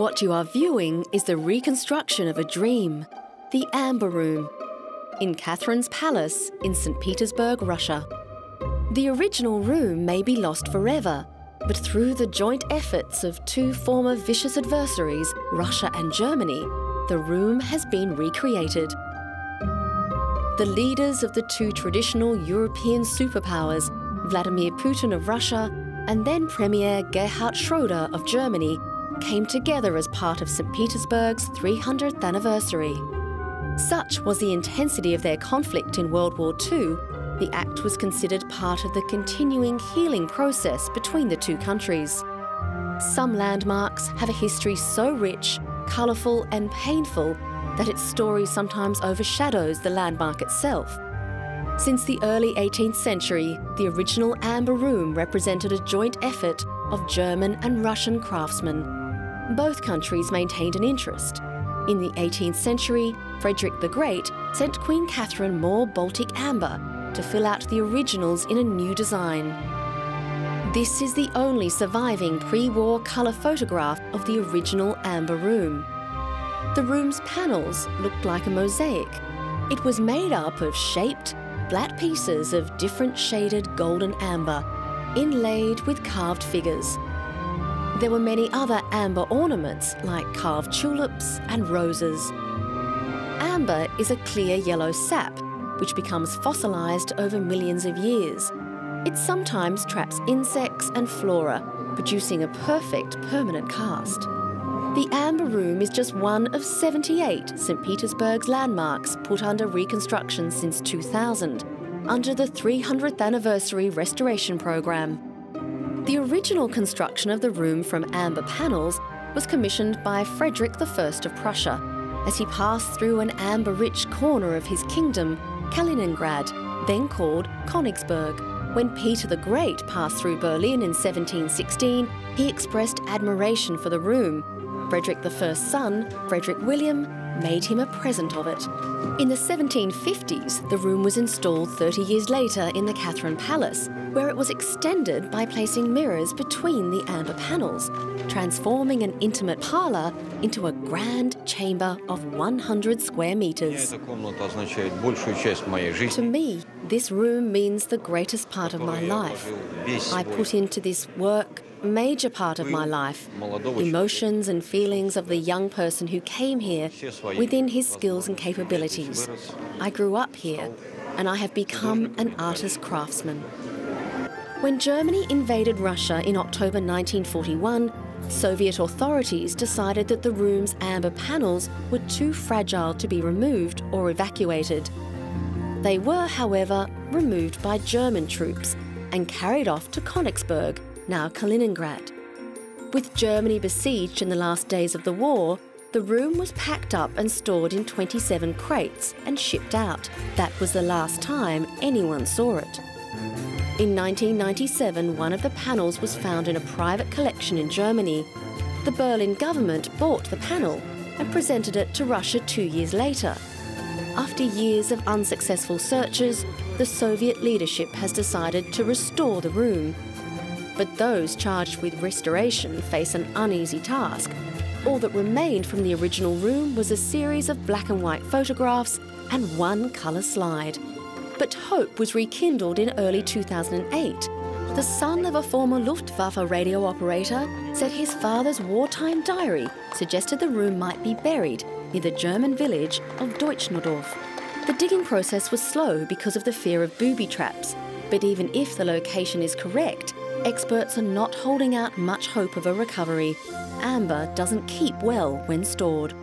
What you are viewing is the reconstruction of a dream, the Amber Room, in Catherine's Palace in St. Petersburg, Russia. The original room may be lost forever, but through the joint efforts of two former vicious adversaries, Russia and Germany, the room has been recreated. The leaders of the two traditional European superpowers, Vladimir Putin of Russia and then Premier Gerhard Schroeder of Germany, came together as part of St. Petersburg's 300th anniversary. Such was the intensity of their conflict in World War II, the act was considered part of the continuing healing process between the two countries. Some landmarks have a history so rich, colourful and painful that its story sometimes overshadows the landmark itself. Since the early 18th century, the original Amber Room represented a joint effort of German and Russian craftsmen. Both countries maintained an interest. In the 18th century, Frederick the Great sent Queen Catherine more Baltic amber to fill out the originals in a new design. This is the only surviving pre-war colour photograph of the original Amber Room. The room's panels looked like a mosaic. It was made up of shaped, flat pieces of different shaded golden amber, inlaid with carved figures. There were many other amber ornaments like carved tulips and roses. Amber is a clear yellow sap which becomes fossilised over millions of years. It sometimes traps insects and flora, producing a perfect permanent cast. The Amber Room is just one of 78 St. Petersburg's landmarks put under reconstruction since 2000, under the 300th anniversary restoration programme. The original construction of the room from amber panels was commissioned by Frederick I of Prussia as he passed through an amber-rich corner of his kingdom, Kaliningrad, then called Königsberg. When Peter the Great passed through Berlin in 1716, he expressed admiration for the room. Frederick I's son, Frederick William, made him a present of it. In the 1750s, the room was installed 30 years later in the Catherine Palace, where it was extended by placing mirrors between the amber panels, transforming an intimate parlour into a grand chamber of 100 square metres. To me, this room means the greatest part of my life. I put into this work a major part of my life, emotions and feelings of the young person who came here within his skills and capabilities. I grew up here, and I have become an artist craftsman. When Germany invaded Russia in October 1941, Soviet authorities decided that the room's amber panels were too fragile to be removed or evacuated. They were, however, removed by German troops and carried off to Königsberg, now Kaliningrad. With Germany besieged in the last days of the war, the room was packed up and stored in 27 crates and shipped out. That was the last time anyone saw it. In 1997, one of the panels was found in a private collection in Germany. The Berlin government bought the panel and presented it to Russia 2 years later. After years of unsuccessful searches, the Soviet leadership has decided to restore the room. But those charged with restoration face an uneasy task. All that remained from the original room was a series of black and white photographs and one colour slide. But hope was rekindled in early 2008. The son of a former Luftwaffe radio operator said his father's wartime diary suggested the room might be buried near the German village of Deutschnodorf. The digging process was slow because of the fear of booby traps, but even if the location is correct, experts are not holding out much hope of a recovery. Amber doesn't keep well when stored.